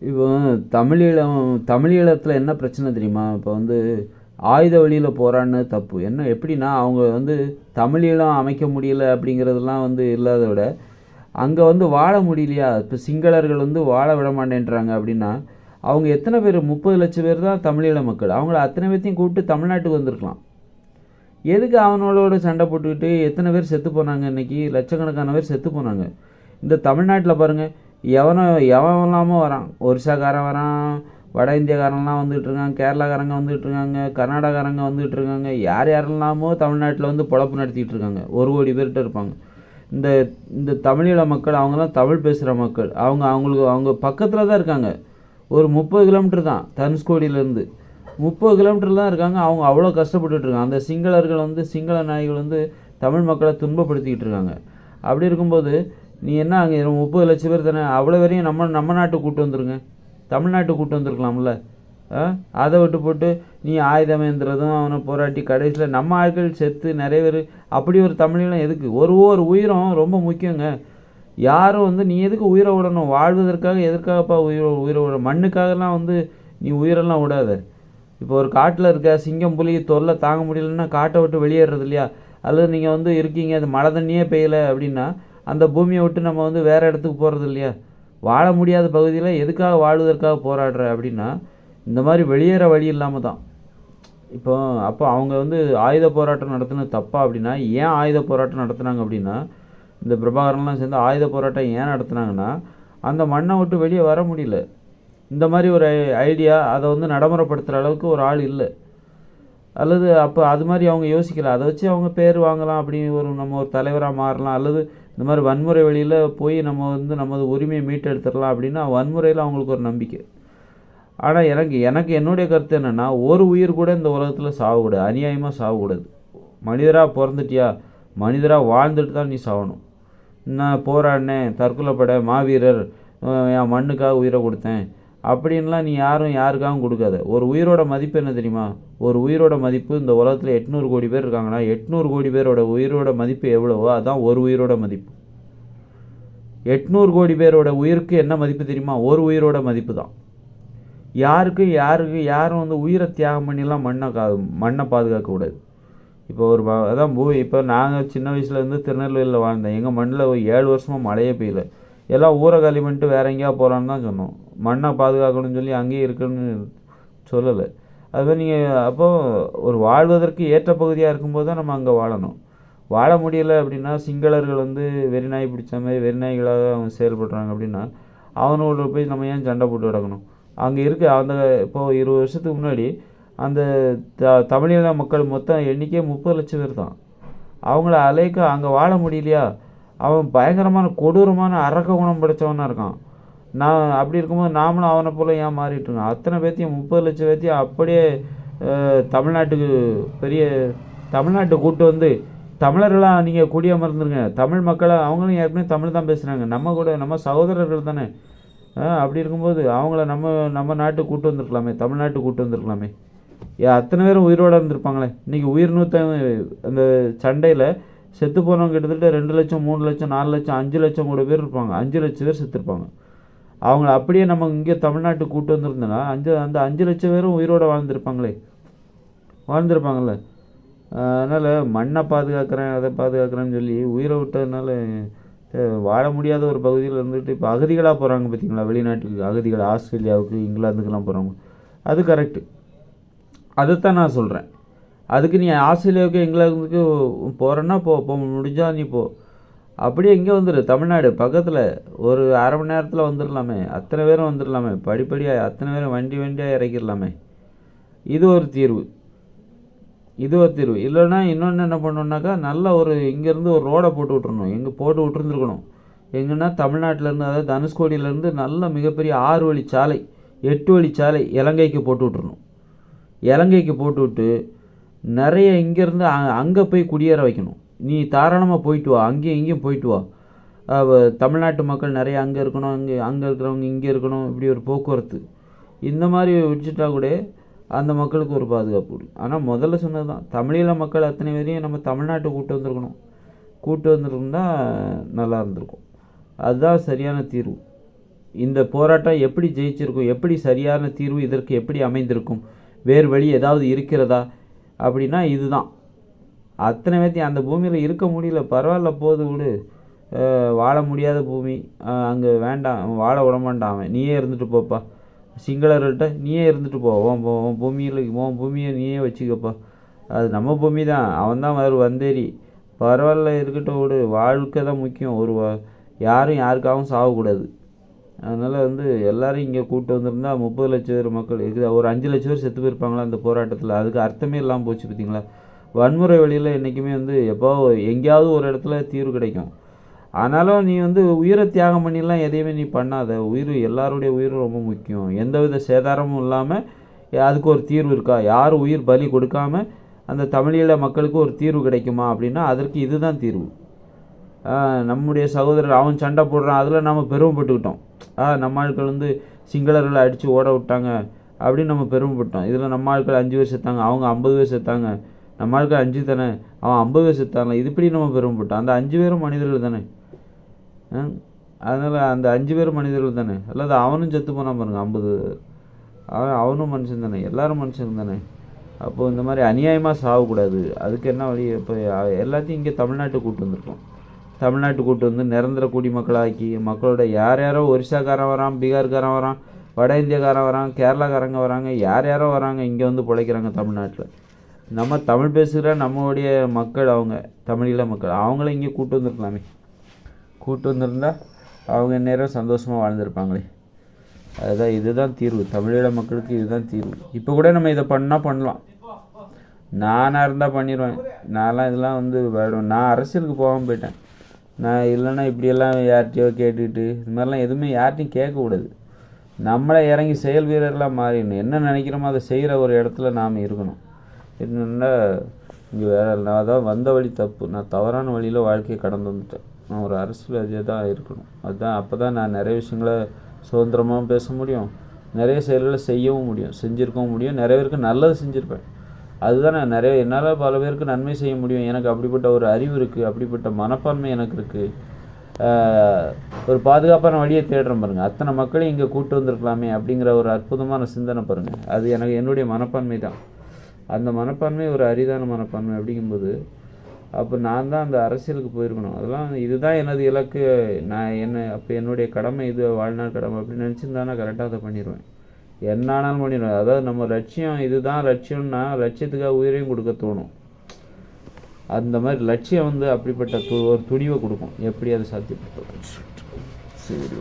இப்போ தமிழீழம் தமிழீழத்தில் என்ன பிரச்சனை தெரியுமா? இப்போ வந்து ஆயுத வழியில் போராடினது தப்பு. என்ன எப்படின்னா, அவங்க வந்து தமிழீழம் அமைக்க முடியல அப்படிங்கிறதெல்லாம் வந்து இல்லாத விட, அங்கே வந்து வாழ முடியலையா? இப்போ சிங்களர்கள் வந்து வாழ விட மாட்டேன்றாங்க அப்படின்னா, அவங்க எத்தனை பேர்? 30 லட்சம் பேர் தான் தமிழீழ மக்கள். அவங்கள அத்தனை பேர்த்தையும் கூப்பிட்டு தமிழ்நாட்டுக்கு வந்திருக்கலாம். எதுக்கு அவனோட சண்டை போட்டுக்கிட்டு எத்தனை பேர் செத்து போனாங்க? இன்றைக்கி லட்சக்கணக்கான பேர் செத்து போனாங்க. இந்த தமிழ்நாட்டில் பாருங்கள், எவன் வரான். ஒரிசாக்காரன் வரான், வட இந்தியக்காரன்லாம் வந்துகிட்டு இருக்காங்க, கேரளாக்காரங்க வந்துகிட்டு இருக்காங்க, கர்நாடகாரங்க வந்துகிட்டு இருக்காங்க. யார் யாரெல்லாமோ தமிழ்நாட்டில் வந்து பொழப்பு நடத்திட்டு இருக்காங்க. 1 கோடி பேர்கிட்ட இருப்பாங்க. இந்த இந்த தமிழீழ மக்கள், அவங்களாம் தமிழ் பேசுகிற மக்கள். அவங்க பக்கத்தில் தான் இருக்காங்க. ஒரு 30 கிலோமீட்டர் தான் தனுஷ்கோடியிலேருந்து. 30 கிலோமீட்டர் தான் இருக்காங்க. அவங்க அவ்வளோ கஷ்டப்பட்டுட்ருக்காங்க. அந்த சிங்களர்கள் வந்து சிங்கள நாய்கள் வந்து தமிழ் மக்களை துன்பப்படுத்திக்கிட்டு இருக்காங்க. அப்படி இருக்கும்போது நீ என்ன அங்கே 30 லட்சம் பேர் தானே, அவ்வளோ வரையும் நம்ம நாட்டுக்கு கூப்பிட்டு வந்துருங்க. தமிழ்நாட்டுக்கு கூப்பிட்டு வந்துருக்கலாம்ல. அதை விட்டு போட்டு நீ ஆயுதமேந்திரதும் அவனை போராட்டி கடைசியில் நம்ம ஆட்கள் செத்து நிறைய பேர். அப்படி ஒரு தமிழீழம் எதுக்கு? ஒரு உயிரும் ரொம்ப முக்கியங்க. யாரும் வந்து நீ எதுக்கு உயிரை விடணும்? வாழ்வதற்காக எதற்காகப்பா உயிரை விட? மண்ணுக்காகலாம் வந்து நீ உயிரெல்லாம் விடாத. இப்போ ஒரு காட்டில் இருக்க சிங்கம் புலி தொல்லை தாங்க முடியலன்னா காட்டை விட்டு வெளியேறது இல்லையா? அல்லது நீங்கள் வந்து இருக்கீங்க, அது மழை தண்ணியே பெய்யலை அப்படின்னா அந்த பூமியை விட்டு நம்ம வந்து வேறு இடத்துக்கு போகிறது இல்லையா? வாழ முடியாத பகுதியில் எதுக்காக வாழ்வதற்காக போராடுற அப்படின்னா, இந்த மாதிரி வெளியேற வழி இல்லாமல் தான். அப்போ அவங்க வந்து ஆயுத போராட்டம் நடத்தினது தப்பா அப்படின்னா, ஏன் ஆயுத போராட்டம் நடத்துனாங்க அப்படின்னா, இந்த பிரபாகரன்லாம் சேர்ந்து ஆயுத போராட்டம் ஏன் நடத்துனாங்கன்னா, அந்த மண்ணை விட்டு வெளியே வர முடியல. இந்த மாதிரி ஒரு ஐடியா, அதை வந்து நடைமுறைப்படுத்துகிற அளவுக்கு ஒரு ஆள் இல்லை. அல்லது அப்போ அது மாதிரி அவங்க யோசிக்கல. அதை வச்சு அவங்க பேர் வாங்கலாம், அப்படி நம்ம ஒரு தலைவராக மாறலாம், அல்லது இந்த மாதிரி வன்முறை வழியில் போய் நம்ம வந்து நமது உரிமையை மீட்டெடுத்துடலாம் அப்படின்னா வன்முறையில் அவங்களுக்கு ஒரு நம்பிக்கை. ஆனால் எனக்கு என்னுடைய கருத்து என்னென்னா, ஒரு உயிர் கூட இந்த உலகத்தில் சாகக்கூடாது, அநியாயமாக சாகக்கூடாது. மனிதராக பிறந்துட்டியா, மனிதராக வாழ்ந்துட்டு தான் நீ சாகணும். நான் போராடினேன், தற்கொலைப்பட மாவீரர், என் மண்ணுக்காக உயிரை கொடுத்தேன் அப்படின்லாம் நீ யாருக்காகவும் கொடுக்காத. ஒரு உயிரோட மதிப்பு என்ன தெரியுமா? ஒரு உயிரோட மதிப்பு இந்த உலகத்தில் 800 கோடி பேர் இருக்காங்கன்னா 800 கோடி பேரோட உயிரோட மதிப்பு எவ்வளவோ அதுதான் ஒரு உயிரோட மதிப்பு. 800 கோடி பேரோட உயிருக்கு என்ன மதிப்பு தெரியுமா? ஒரு உயிரோட மதிப்பு தான். யாரும் வந்து உயிரை தியாகம் பண்ணிலாம் மண்ணை பாதுகாக்கக்கூடாது. இப்போ அதான் இப்போ நாங்கள் சின்ன வயசுலேருந்து திருநெல்வேலியில் வாழ்ந்தேன். எங்கள் மண்ணில் ஒரு 7 வருஷமாக மழையே பெய்யல. எல்லாம் ஊரை காலி பண்ணிட்டு வேற எங்கேயா போகலான்னு தான் சொன்னோம். மண்ணை பாதுகாக்கணும்னு சொல்லி அங்கேயே இருக்குன்னு சொல்லலை. அதுமாதிரி நீங்கள் அப்போது ஒரு வாழ்வதற்கு ஏற்ற பகுதியாக இருக்கும்போது தான் நம்ம அங்கே வாழணும். வாழ முடியலை அப்படின்னா, சிங்களர்கள் வந்து வெறிநாய் பிடிச்ச மாதிரி வெறிநாய்களாக அவங்க செயல்படுறாங்க அப்படின்னா, அவனோட போய் நம்ம ஏன் சண்டை போட்டு கிடக்கணும்? அங்கே அந்த இப்போது 20 வருஷத்துக்கு முன்னாடி அந்த தமிழீழ மக்கள் மொத்தம் எண்ணிக்கையே 30 லட்சம் பேர் தான். அவங்கள அங்கே வாழ முடியலையா? அவன் பயங்கரமான கொடூரமான அரக்க குணம் படைத்தவனாக இருக்கான். அப்படி இருக்கும்போது நாமளும் அவனை போல் ஏன் மாறிட்டுருக்கோம்? அத்தனை பேர்த்தையும் 30 லட்சம் பேர்த்தையும் அப்படியே தமிழ்நாட்டுக்கு கூப்பிட்டு வந்து தமிழர்களாக நீங்கள் குடியமர்ந்துருங்க. தமிழ் மக்களை அவங்களும் ஏற்கனவே தமிழ் தான் பேசுகிறாங்க. நம்ம சகோதரர்கள் தானே. அப்படி இருக்கும்போது அவங்கள நம்ம நாட்டுக்கு கூப்பிட்டு வந்திருக்கலாமே, தமிழ்நாட்டுக்கு கூப்பிட்டு வந்திருக்கலாமே. அத்தனை பேரும் உயிரோடு இருந்திருப்பாங்களே. இன்றைக்கி உயிர் அந்த சண்டையில் செத்து போனவங்க கிட்டத்தட்ட 2 லட்சம் 3 லட்சம் 4 லட்சம் 5 லட்சம் கூட பேர் இருப்பாங்க. 5 லட்சம் பேர் செத்துருப்பாங்க. அவங்கள அப்படியே நம்ம இங்கே தமிழ்நாட்டுக்கு கூப்பிட்டு வந்திருந்தோன்னா அந்த 5 லட்சம் பேரும் உயிரோடு வாழ்ந்துருப்பாங்கள்ல. அதனால் மண்ணை பாதுகாக்கிறேன், அதை பாதுகாக்கிறேன்னு சொல்லி உயிரை விட்டதுனால வாழ முடியாத ஒரு பகுதியில் இருந்துட்டு இப்போ அகதிகளாக போகிறாங்க பார்த்தீங்களா? வெளிநாட்டுக்கு அகதிகள், ஆஸ்திரேலியாவுக்கு, இங்கிலாந்துக்கெலாம் போகிறாங்க. அது கரெக்டு, அதைத்தான் நான் சொல்கிறேன். அதுக்கு நீ ஆஸ்திரேலியாவுக்கு இங்கிலாந்துக்கு போகிறேன்னா போ முடிஞ்சால் நீ போ. அப்படியே இங்கே வந்துடு, தமிழ்நாடு பக்கத்தில் ஒரு அரை மணி நேரத்தில் வந்துடலாமே. அத்தனை பேரும் வந்துடலாமே, படிப்படியாக அத்தனை பேரும் வண்டியாக இறக்கிடலாமே. இது ஒரு தீர்வு. இல்லைன்னா இன்னொன்று என்ன பண்ணணுன்னாக்கா, நல்ல இங்கேருந்து ஒரு ரோடை போட்டு விட்டுறணும். போட்டு விட்டுருந்துருக்கணும் எங்கன்னா தமிழ்நாட்டிலேருந்து, அதாவது தனுஷ்கோடியிலேருந்து நல்ல மிகப்பெரிய 6 வழிச்சாலை 8 வழிச்சாலை இலங்கைக்கு போட்டு விட்டுறணும். இலங்கைக்கு போட்டு விட்டு நிறைய இங்கேருந்து அங்கே போய் குடியேற வைக்கணும். நீ தாராளமாக போயிட்டு வா, அங்கேயும் இங்கேயும் போயிட்டு வா. தமிழ்நாட்டு மக்கள் நிறைய அங்கே இருக்கணும், அங்கே இருக்கிறவங்க இங்கே இருக்கணும். இப்படி ஒரு போக்குவரத்து இந்த மாதிரி வச்சுட்டா கூட அந்த மக்களுக்கு ஒரு பாதுகாப்பு. ஆனால் முதல்ல சொன்னது தான், தமிழீழ மக்கள் அத்தனை பேரையும் நம்ம தமிழ்நாட்டுக்கு கூப்பிட்டு வந்துருந்தா நல்லா இருந்திருக்கும். அதுதான் சரியான தீர்வு. இந்த போராட்டம் எப்படி ஜெயிச்சிருக்கும், எப்படி சரியான தீர்வு இதற்கு எப்படி அமைந்திருக்கும், வேறு வழி ஏதாவது இருக்கிறதா அப்படின்னா இதுதான். அத்தனை பேர்த்தையும் அந்த பூமியில் இருக்க முடியல, பரவாயில்ல போது விடு, வாழ முடியாத பூமி, அங்கே வேண்டாம், வாழ விடமாட்டான் அவன், நீயே இருந்துட்டு போப்பா, சிங்களர்கள்ட்ட நீயே இருந்துட்டு போ, உன் பூமியை நீயே வச்சுக்கப்பா, அது நம்ம பூமி தான், அவன் தான் வந்தேரி, பரவாயில்ல இருக்கட்டும் விடு, வாழ்க்கை தான் முக்கியம், யாரும் யாருக்காகவும் சாகக்கூடாது. அதனால் எல்லோரும் இங்கே கூட்டு வந்திருந்தா 30 லட்சம் பேர் மக்கள் இருக்குது, ஒரு 5 லட்சம் பேர் செத்து போயிருப்பாங்களா அந்த போராட்டத்தில், அதுக்கு அர்த்தமே இல்லாமல் போச்சு பார்த்தீங்களா. வன்முறை வழியில் என்றைக்குமே எப்போ எங்கேயாவது ஒரு இடத்துல தீர்வு கிடைக்கும். ஆனாலும் நீ உயிரை தியாகம் பண்ணிடலாம், எதையுமே நீ பண்ணாத, எல்லாருடைய உயிரும் ரொம்ப முக்கியம், எந்தவித சேதாரமும் இல்லாமல் அதுக்கு ஒரு தீர்வு இருக்கா, யாரும் உயிர் பலி கொடுக்காமல் அந்த தமிழீழ மக்களுக்கு ஒரு தீர்வு கிடைக்குமா அப்படின்னா அதற்கு இதுதான் தீர்வு. நம்முடைய சகோதரர் அவன் சண்டை போடுறான், அதில் நம்ம பெருமைப்பட்டுக்கிட்டோம், நம்ம ஆட்கள் சிங்களர்களை அடித்து ஓட விட்டாங்க அப்படின்னு நம்ம பெருமைப்பட்டோம். இதில் நம்ம ஆட்கள் 5 பேர் செத்தாங்க, அவங்க 50 பேர் செத்தாங்க, நம்ம ஆட்கள் 5 தானே, அவன் 50 பேர் செத்தாங்க, இது இப்படி நம்ம பெருமைப்பட்டோம். அந்த 5 பேரும் மனிதர்கள் தானே, அதனால் அந்த 5 பேரும் மனிதர்கள் தானே, அல்லாத அவனும் செத்து போனான் பாருங்க 50, அவனும் மனுஷன் தானே, எல்லாரும் மனுஷன் தானே. அப்போது இந்த மாதிரி அநியாயமாக சாகக்கூடாது, அதுக்கு என்ன வழி, இப்போ எல்லாத்தையும் இங்கே தமிழ்நாட்டுக்கு கூப்பிட்டு வந்திருக்கோம், தமிழ்நாட்டுக்கு கூப்பிட்டு நிரந்தர குடிமக்களாக்கி மக்களோட யாரோ ஒரிசாக்காரன் வரான், பீகார்காரன் வரான், வட இந்தியக்காரன் வரான், கேரளாக்காரங்க வராங்க, யாரோ வராங்க, இங்கே பிழைக்கிறாங்க தமிழ்நாட்டில். நம்ம தமிழ் பேசுகிற நம்மளுடைய மக்கள், அவங்க தமிழீழ மக்கள், அவங்கள இங்கே கூப்பிட்டு வந்துருக்கலாமே, கூப்பிட்டு வந்திருந்தால் அவங்க நேரம் சந்தோஷமாக வாழ்ந்துருப்பாங்களே. அதுதான், இதுதான் தீர்வு, தமிழீழ மக்களுக்கு இதுதான் தீர்வு. இப்போ கூட நம்ம இதை பண்ணலாம், நானாக இருந்தால் பண்ணிடுவேன், நான்லாம் இதெல்லாம் வேணும், நான் அரசியலுக்கு போகாமல் போயிட்டேன். நான் இல்லைன்னா இப்படியெல்லாம் யார்கிட்டையோ கேட்டுக்கிட்டு இது மாதிரிலாம் எதுவுமே யார்கிட்டையும் கேட்கக்கூடாது, நம்மளே இறங்கி செயல் வீரர்லாம் மாறிடணும், என்ன நினைக்கிறோமோ அதை செய்கிற ஒரு இடத்துல நாம் இருக்கணும். என்னென்னா இங்கே நான் தான் வந்த வழி தப்பு, நான் தவறான வழியில் வாழ்க்கையை கடந்து வந்துட்டேன், நான் ஒரு அரசியல் தான் இருக்கணும், அதுதான், அப்போ தான் நான் நிறைய விஷயங்களை சுதந்திரமாகவும் பேச முடியும், நிறைய செயல்களை செய்யவும் முடியும், செஞ்சுருக்கவும் முடியும், நிறைய பேருக்கு நல்லது செஞ்சுருப்பேன், அதுதான் நான் என்னால் பல பேருக்கு நன்மை செய்ய முடியும், எனக்கு அப்படிப்பட்ட ஒரு அறிவு இருக்குது, அப்படிப்பட்ட மனப்பான்மை எனக்கு இருக்குது, ஒரு பாதுகாப்பான வழியை தேடுறேன் பாருங்கள். அத்தனை மக்களையும் இங்கே கூட்டு வந்திருக்கலாமே அப்படிங்கிற ஒரு அற்புதமான சிந்தனை பாருங்கள், அது என்னுடைய மனப்பான்மை தான். அந்த மனப்பான்மை ஒரு அரிதான மனப்பான்மை அப்படிங்கும்போது அப்போ நான் தான் அந்த அரசியலுக்கு போயிருக்கணும், அதெல்லாம் இதுதான் எனது இலக்கு, அப்போ என்னுடைய கடமை இது, வாழ்நாள் கடமை அப்படின்னு நினச்சிருந்தானா கரெக்டாக அதை பண்ணிடுவேன், என்ன ஆனாலும் பண்ணிடுவேன். அதாவது நம்ம லட்சியம் இதுதான் லட்சியம்னா லட்சியத்துக்காக உயிரையும் கொடுக்க தோணும், அந்த மாதிரி லட்சியம் அப்படிப்பட்ட ஒரு துணிவை கொடுக்கும், எப்படி அதை சாத்தியப்படுத்தும். சரி.